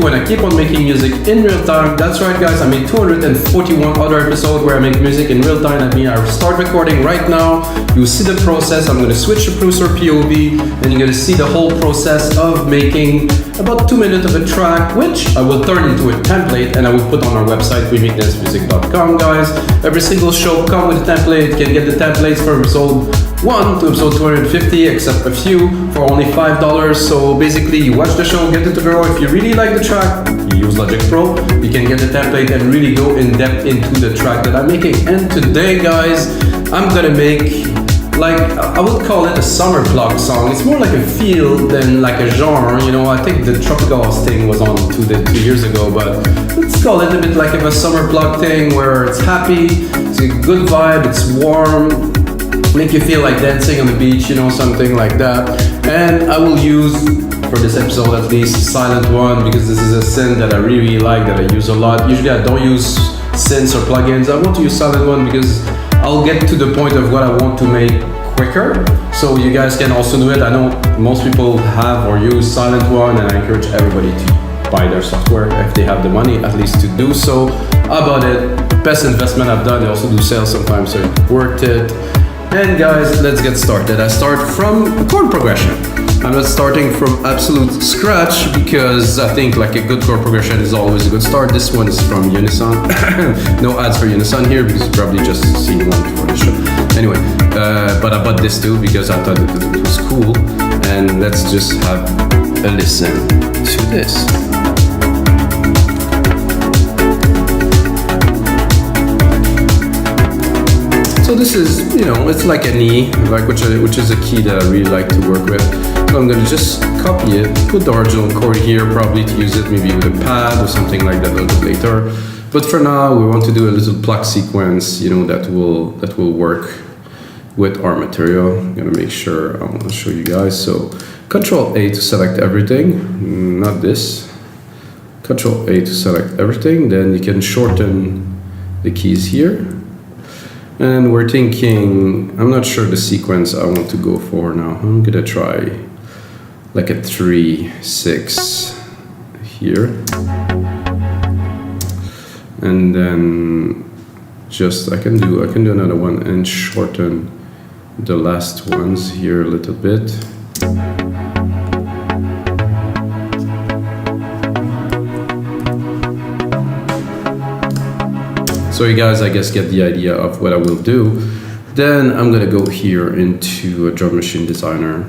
when I keep on making music in real time. That's right guys, I made 241 other episodes where I make music in real time. That means I start recording right now, you see the process. I'm going to switch to producer POV and you're going to see the whole process of making about 2 minutes of a track, which I will turn into a template and I will put on our website, weMakeDanceMusic.com guys. Every single show comes with a template. You can get the templates from episode 1 to episode 250, except a few for only $5. So basically you watch the show, get the tutorial. If you really like the track, you use Logic Pro, you can get the template and really go in depth into the track that I'm making. And today guys, I'm gonna make, like, I would call it a summer Pluck song. It's more like a feel than like a genre, you know. I think the Tropical House thing was on 2 years ago, but let's call it a bit like a summer Pluck thing where it's happy, it's a good vibe, it's warm, make you feel like dancing on the beach, you know, something like that. And I will use, for this episode at least, Silent One, because this is a synth that I really like, that I use a lot. Usually I don't use synths or plugins. I want to use Silent One because I'll get to the point of what I want to make quicker. So you guys can also do it. I know most people have or use Silent One, and I encourage everybody to buy their software if they have the money, at least to do so. How about it? Best investment I've done. I also do sales sometimes, so it worked it. And guys, let's get started. I start from a chord progression. I'm not starting from absolute scratch because I think like a good chord progression is always a good start. This one is from Unison. No ads for Unison here because you probably just seen one before the show. Anyway, but I bought this too because I thought it was cool. And let's just have a listen to this. So this is, you know, it's like an E, like which is a key that I really like to work with. So I'm going to just copy it, put the original chord here, probably to use it maybe with a pad or something like that a little bit later. But for now, we want to do a little pluck sequence, you know, that will work with our material. I'm going to make sure I want to show you guys. So Control A to select everything, not this. Control A to select everything, then you can shorten the keys here. And we're thinking, I'm not sure the sequence I want to go for now. I'm gonna try like a 3-6 here. And then just, I can do another one and shorten the last ones here a little bit. So you guys, I guess, get the idea of what I will do. Then I'm gonna go here into a drum machine designer.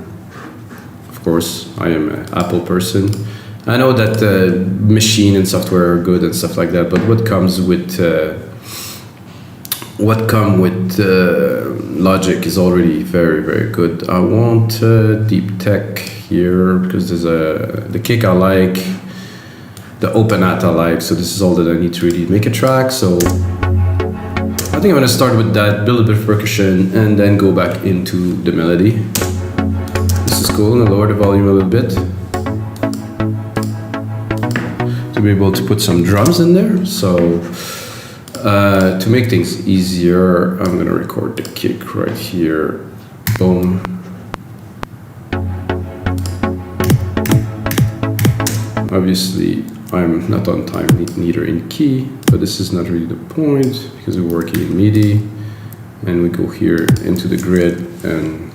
Of course, I am an Apple person. I know that machine and software are good and stuff like that, but what comes with Logic is already very, very good. I want deep tech here because there's the kick I like, the open hat I like, so this is all that I need to really make a track. So I think I'm gonna start with that, build a bit of percussion, and then go back into the melody. This is cool, and I'll lower the volume a little bit to be able to put some drums in there. So to make things easier, I'm gonna record the kick right here. Boom. Obviously, I'm not on time, neither in key, but this is not really the point because we're working in MIDI, and we go here into the grid and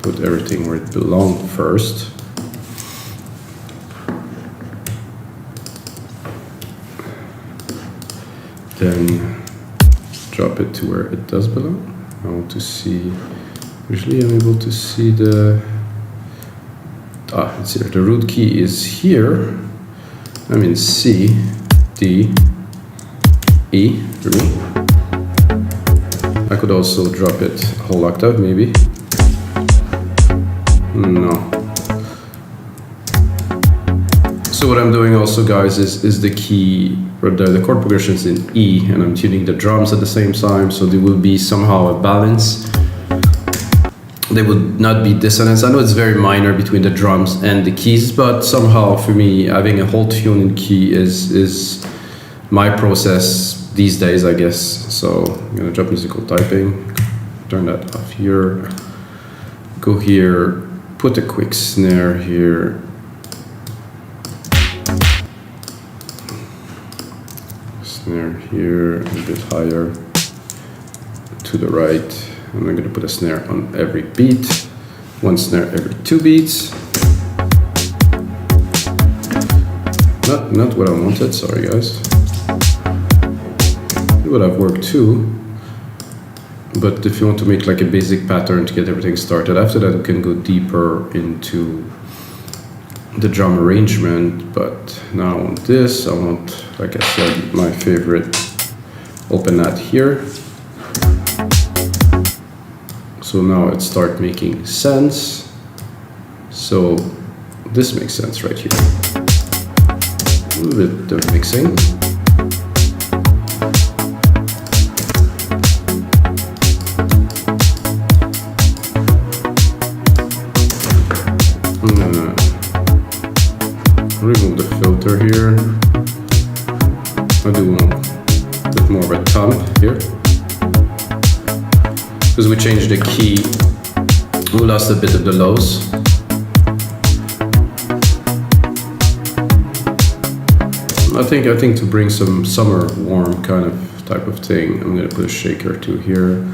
put everything where it belongs first. Then drop it to where it does belong. I want to see, usually I'm able to see it's here. The root key is here. I'm in C, D, E for me. I could also drop it a whole octave maybe. No. So what I'm doing also, guys, is the key, or the chord progressions in E, and I'm tuning the drums at the same time, so there will be somehow a balance. They would not be dissonance. I know it's very minor between the drums and the keys, but somehow for me, having a whole tune in key is my process these days, I guess. So I'm gonna drop musical typing, turn that off here, go here, put a quick snare here, snare here, a bit higher to the right. And I'm gonna put a snare on every beat. One snare every 2 beats. Not what I wanted, sorry guys. It would have worked too. But if you want to make like a basic pattern to get everything started, after that we can go deeper into the drum arrangement. But now I want this, I want, like I said, my favorite open hat here. So now it starts making sense. So this makes sense right here. A little bit of mixing. I'm gonna remove the filter here. I do want a bit more of a thump here. Because we changed the key, we lost a bit of the lows. I think to bring some summer warm kind of type of thing, I'm gonna put a shaker too here,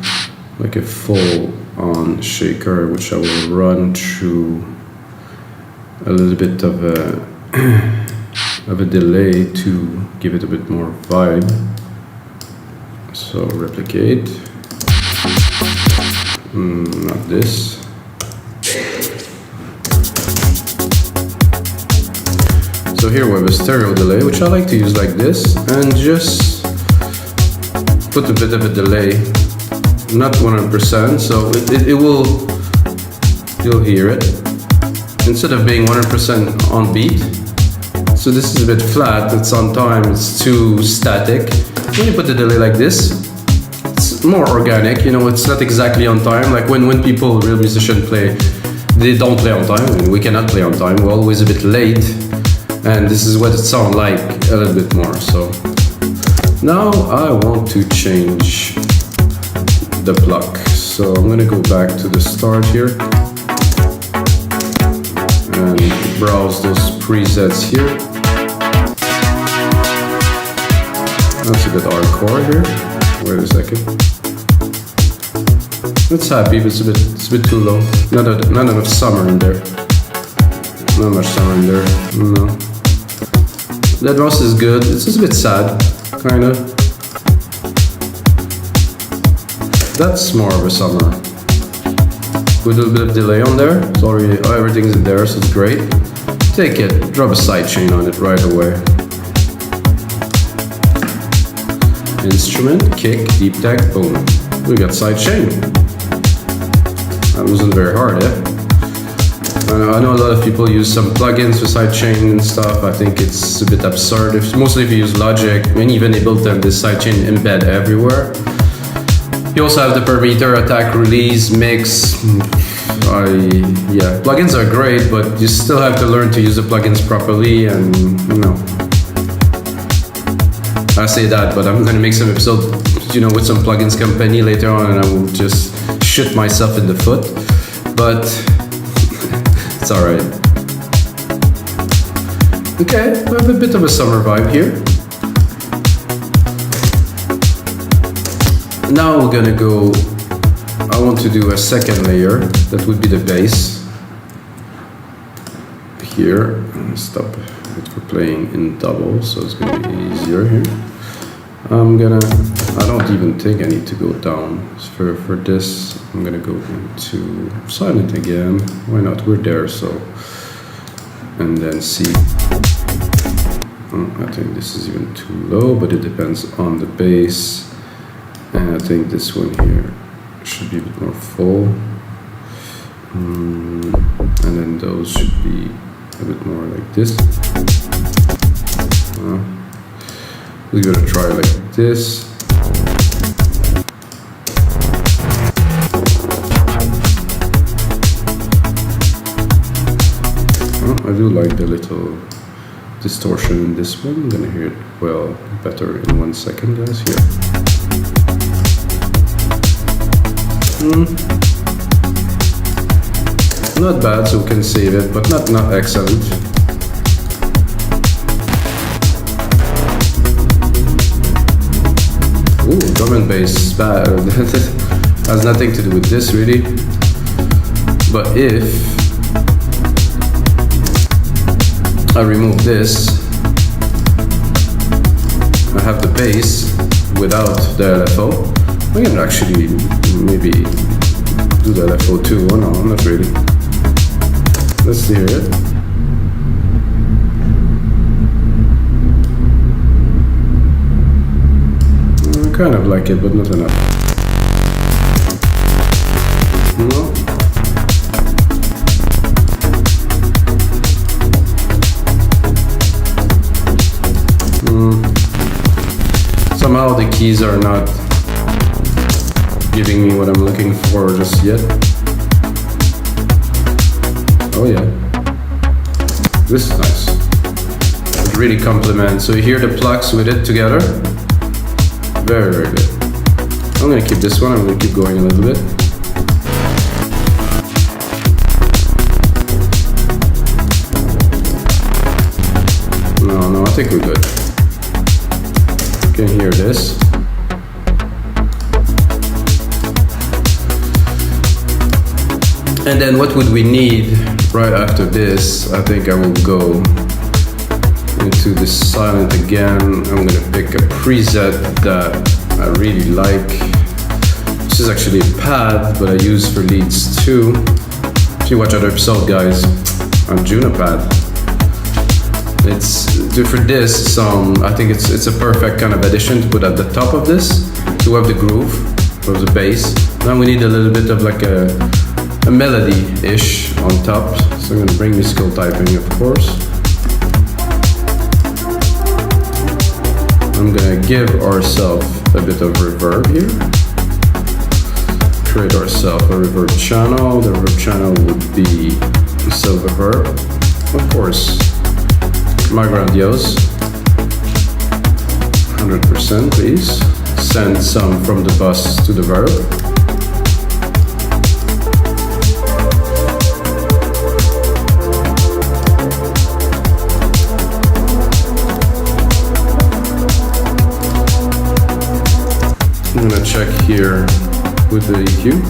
like a full on shaker, which I will run through a little bit of a delay to give it a bit more vibe. So replicate. Not this. So here we have a stereo delay, which I like to use like this, and just put a bit of a delay, not 100%, so it will, you'll hear it, instead of being 100% on beat. So this is a bit flat, it's on time, it's too static. When you put the delay like this, it's more organic, you know, it's not exactly on time. Like when people, real musicians play, they don't play on time. I mean, we cannot play on time, we're always a bit late. And this is what it sounds like a little bit more. So now I want to change the pluck. So I'm gonna go back to the start here and browse those presets here. That's a bit hardcore here. Wait a second. It's happy, but it's a bit too low. Not enough summer in there. Not much summer in there. No. That Ross is good. It's just a bit sad, kind of. That's more of a summer. With a little bit of delay on there. Sorry, everything's in there, so it's great. Take it, drop a sidechain on it right away. Instrument, kick, deep tech, boom. We got sidechain. That wasn't very hard, eh? I know a lot of people use some plugins for sidechain and stuff. I think it's a bit absurd. Mostly if you use Logic, and even they built them this sidechain embed everywhere. You also have the per meter, attack, release, mix. Yeah, plugins are great, but you still have to learn to use the plugins properly, and you know. I say that, but I'm gonna make some episode, you know, with some plugins company later on, and I will just shoot myself in the foot. But it's alright. Okay, we have a bit of a summer vibe here. Now we're gonna go, I want to do a second layer, that would be the bass. Here, stop it for playing in double, so it's gonna be easier here. I don't even think I need to go down. For this, I'm gonna go into silent again. Why not? We're there, so. And then C. I think this is even too low, but it depends on the bass. And I think this one here should be a bit more full. And then those should be a bit more like this. We're gonna try like this. I do like the little distortion in this one. I'm gonna hear it well better in 1 second, guys. Here. Not bad, so we can save it, but not excellent. drum and bass has nothing to do with this really. But if I remove this, I have the bass without the LFO. I can actually maybe do the LFO too. Oh no, not really. Let's hear it. I kind of like it, but not enough. No. Somehow the keys are not giving me what I'm looking for just yet. Oh yeah, this is nice. It really complements. So you hear the plucks with it together. Very, very good. I'm gonna keep this one. I'm gonna keep going a little bit. No, I think we're good. You can hear this. And then what would we need right after this? I think I will go into the silent again. I'm gonna pick a preset that I really like. This is actually a pad, but I use for leads too. If you watch other episodes, guys, on Juno pad. It's for this song. I think it's a perfect kind of addition to put at the top of this to have the groove of the bass. Now we need a little bit of like a melody-ish on top. So I'm gonna bring musical typing, of course. I'm gonna give ourselves a bit of reverb here. Create ourselves a reverb channel. The reverb channel would be silver reverb, of course. My grandiose, 100% please. Send some from the bus to the verb. I'm gonna check here with the EQ.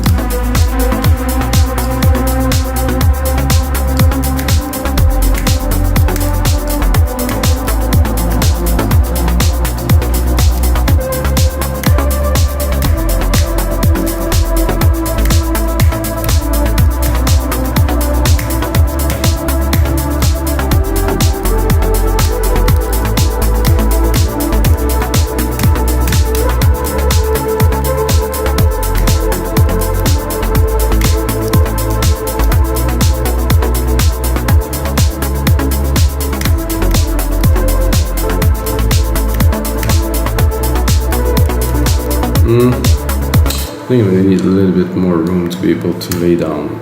I think I'm gonna need a little bit more room to be able to lay down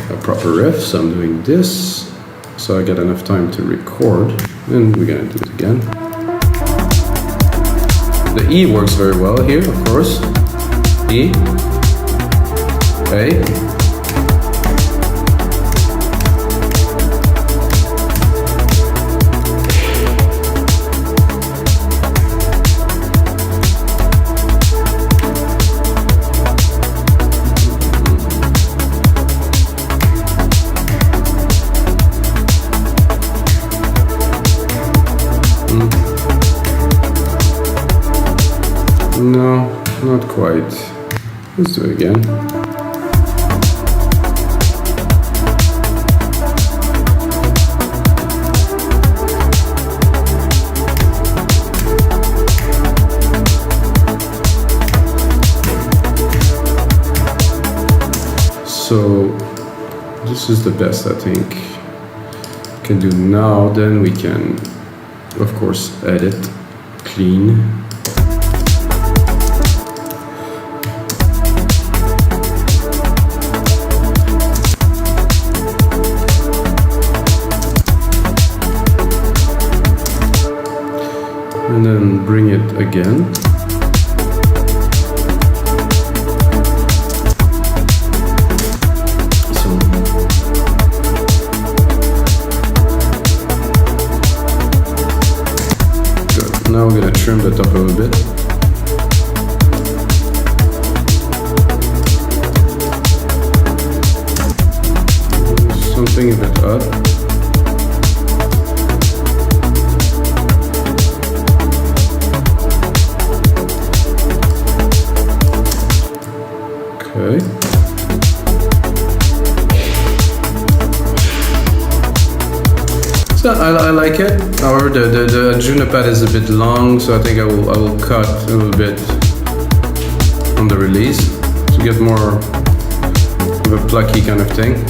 a proper riff, so I'm doing this so I get enough time to record, and we're gonna do it again. The E works very well here, of course. E, A. No, not quite. Let's do it again. So this is the best I think I can do now. Then we can, of course, edit, clean. And then bring it again. So good. Now we're gonna trim the top a little bit. something a bit odd. Okay. So I like it. However, the Juno pad is a bit long, so I think I will cut a little bit on the release to get more of a plucky kind of thing.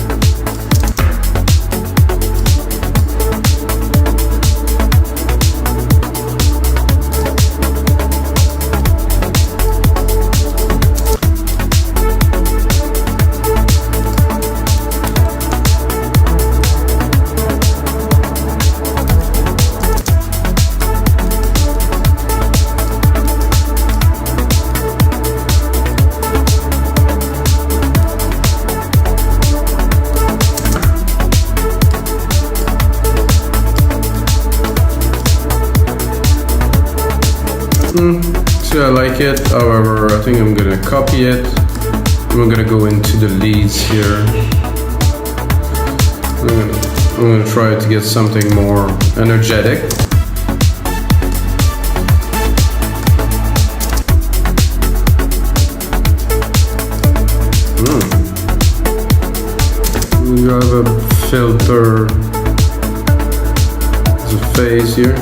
So I like it, however, I think I'm gonna copy it. I'm gonna go into the leads here. I'm gonna try to get something more energetic. We have a filter, there's a phase here.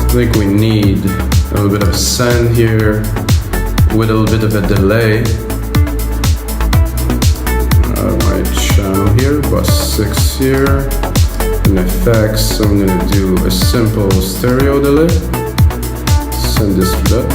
I think we need a little bit of sand here with a little bit of a delay. My channel here, bus 6 here. In effects, I'm gonna do a simple stereo delay. Send this bit.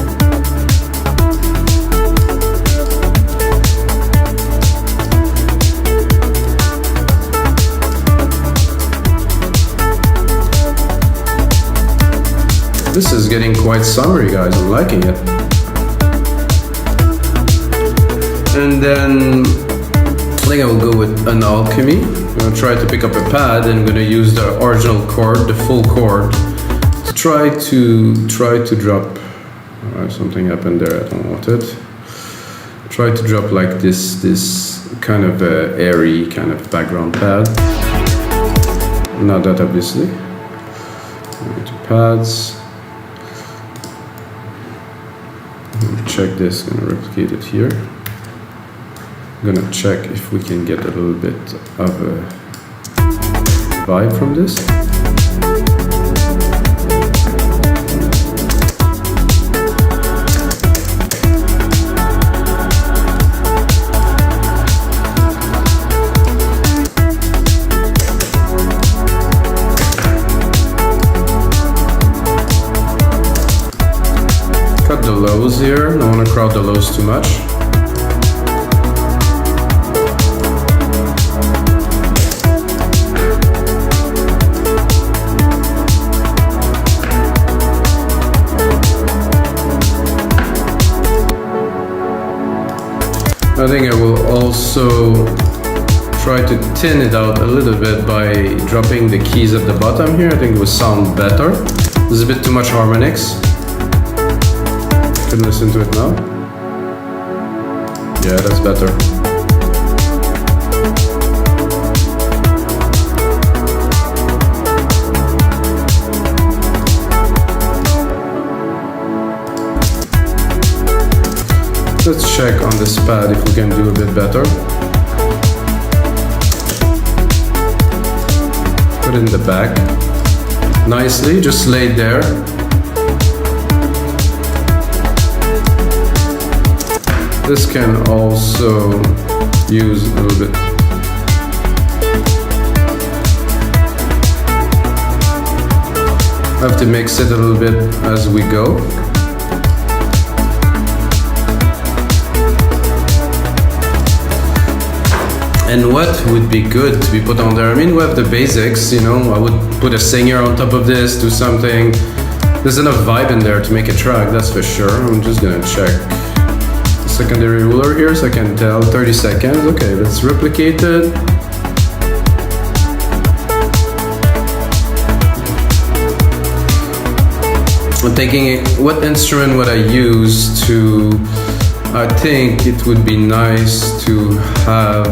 This is getting quite summery, guys. I'm liking it. And then I think I will go with an alchemy. I'm gonna try to pick up a pad and I'm gonna use the original chord, the full chord, to try to drop. Something happened there. I don't want it. Try to drop like this kind of airy kind of background pad. Not that obviously. Go to pads. Check this, gonna replicate it here. I'm gonna check if we can get a little bit of a vibe from this. The lows here, I don't want to crowd the lows too much. I think I will also try to thin it out a little bit by dropping the keys at the bottom here. I think it will sound better. There's a bit too much harmonics. Can listen to it now. Yeah, that's better. Let's check on this pad if we can do a bit better. Put it in the back. Nicely, just laid there. This can also use a little bit. I have to mix it a little bit as we go. And what would be good to be put on there? I mean, we have the basics, you know, I would put a singer on top of this, do something. There's enough vibe in there to make a track, that's for sure. I'm just gonna check secondary ruler here so I can tell 30 seconds. Okay, let's replicate it. I'm thinking, what instrument would I use to... I think it would be nice to have...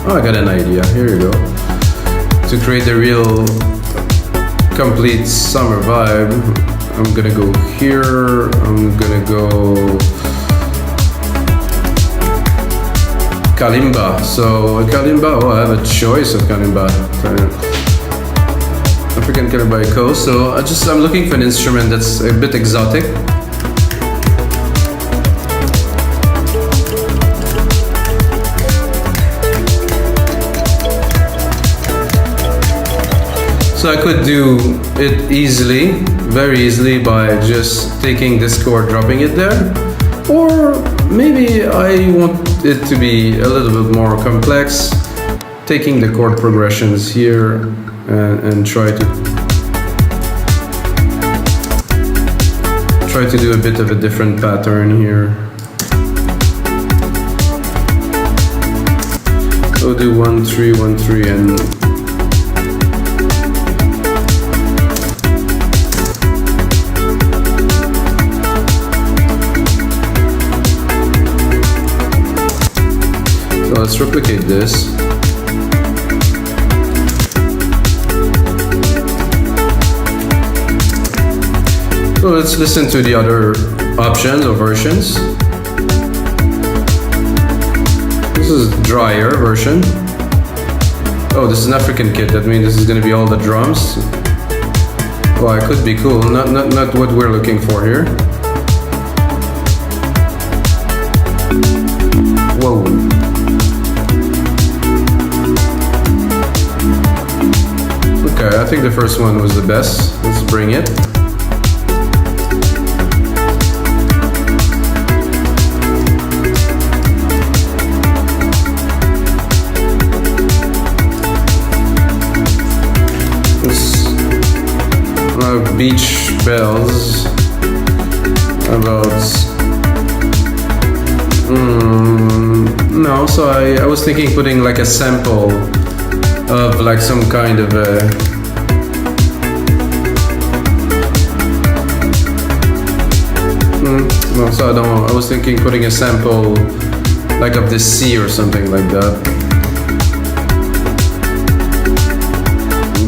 Oh, I got an idea. Here you go. To create a real complete summer vibe, I'm gonna go here. I'm gonna go kalimba. So a kalimba. Oh, I have a choice of kalimba. African kalimba coast. So I'm looking for an instrument that's a bit exotic. So I could do it easily, very easily, by just taking this chord, dropping it there. Or maybe I want it to be a little bit more complex, taking the chord progressions here and try to do a bit of a different pattern here. So do 1 3 1 3 and let's replicate this. So let's listen to the other options or versions. This is drier version. Oh, this is an African kit. That means this is going to be all the drums. Well, it could be cool. Not what we're looking for here. Whoa. Okay, I think the first one was the best. Let's bring it. Beach bells about no, so I was thinking putting like a sample of like some kind of a no, so I was thinking putting a sample like of the sea or something like that.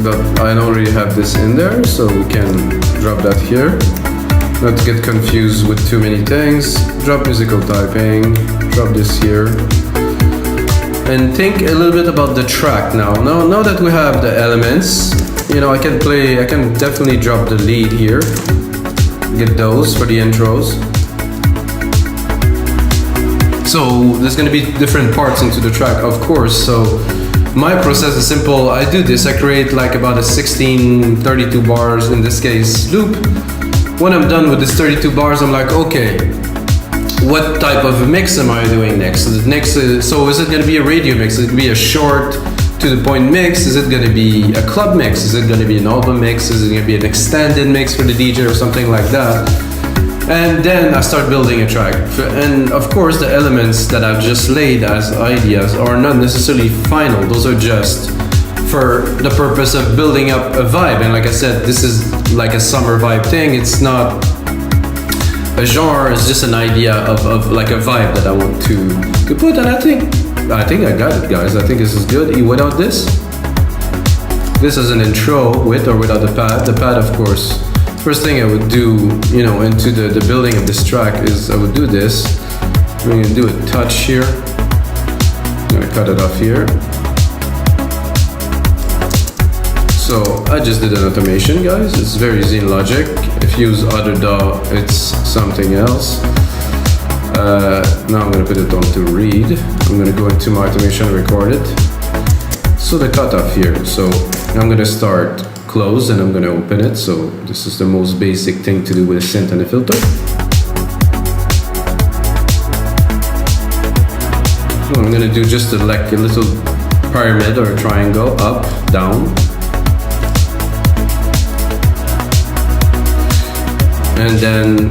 But I don't really have this in there, so we can drop that here. Not to get confused with too many things. Drop musical typing, drop this here. And think a little bit about the track now. Now that we have the elements, you know, I can definitely drop the lead here. Get those for the intros. So there's gonna be different parts into the track, of course. So my process is simple. I do this, I create like about a 16, 32 bars, in this case, loop. When I'm done with this 32 bars, I'm like, okay, what type of a mix am I doing next? So is it gonna be a radio mix? Is it gonna be a short, to the point mix? Is it gonna be a club mix? Is it gonna be an album mix? Is it gonna be an extended mix for the DJ or something like that? And then I start building a track. And of course, the elements that I've just laid as ideas are not necessarily final. Those are just for the purpose of building up a vibe. And like I said, this is like a summer vibe thing. It's not a genre, it's just an idea of like a vibe that I want to put. And I think I got it, guys. I think this is good. Without this is an intro with or without the pad. The pad, of course. First thing I would do, you know, into the building of this track is I would do this. I'm going to do a touch here. I'm going to cut it off here. So I just did an automation, guys. It's very easy in Logic. If you use other DAW, it's something else. Now I'm going to put it on to read. I'm going to go into my automation and record it. So the cutoff here. So I'm going to start close and I'm going to open it. So this is the most basic thing to do with a synth and a filter. So I'm going to do just a little pyramid or a triangle, up, down. And then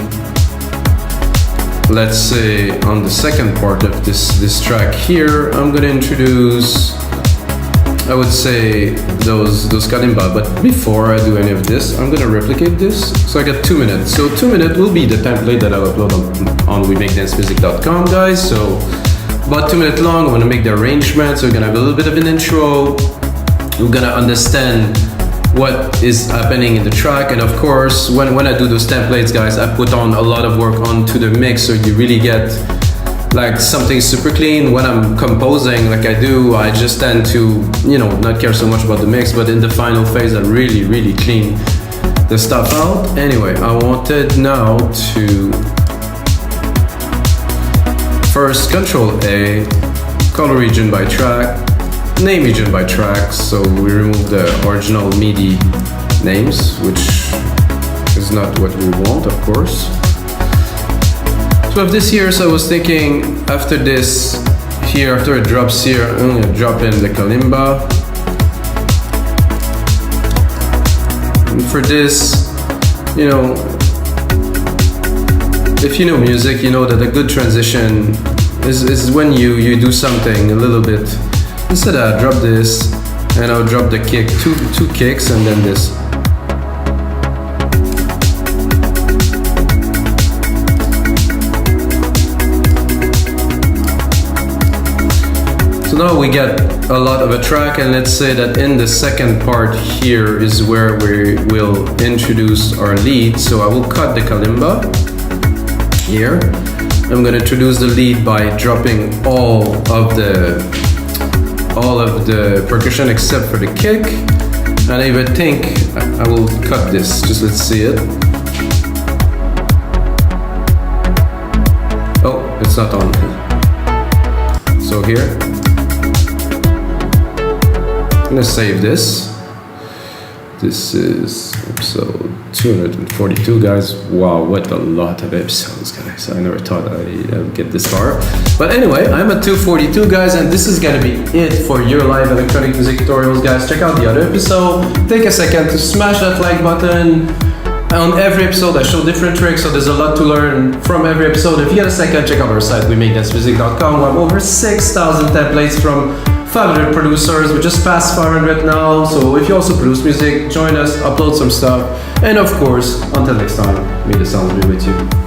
let's say on the second part of this track here, I'm going to introduce I would say those kalimba. But before I do any of this, I'm gonna replicate this. So I got 2 minutes. So 2 minutes will be the template that I'll upload on wemakedancemusic.com, guys. So about 2 minutes long. I'm gonna make the arrangement. So we're gonna have a little bit of an intro. We're gonna understand what is happening in the track, and of course when I do those templates, guys, I put on a lot of work onto the mix, so you really get like something super clean. When I'm composing like I do, I just tend to, you know, not care so much about the mix, but in the final phase I really clean the stuff out. Anyway, I wanted now to first Control A, color region by track, name region by track. So we remove the original MIDI names, which is not what we want, of course. So of this here, so I was thinking after this here, after it drops here, I'm gonna drop in the kalimba. And for this, you know, if you know music, you know that a good transition is when you do something a little bit. Instead I drop this, and I'll drop the kick, two kicks, and then this. So now we get a lot of a track, and let's say that in the second part here is where we will introduce our lead. So I will cut the kalimba here. I'm going to introduce the lead by dropping all of the percussion except for the kick, and I even think I will cut this, just let's see it. Oh, it's not on. So here, I'm gonna save this. This is episode 242, guys. Wow, what a lot of episodes, guys. I never thought I'd get this far. But anyway, I'm at 242, guys, and this is gonna be it for your live electronic music tutorials, guys. Check out the other episode. Take a second to smash that like button. On every episode, I show different tricks, so there's a lot to learn from every episode. If you get a second, check out our site, wemakedancemusic.com. We have over 6,000 templates from 500 producers. We just passed 500 now, so if you also produce music, join us, upload some stuff, and of course, until next time, may the sound be with you.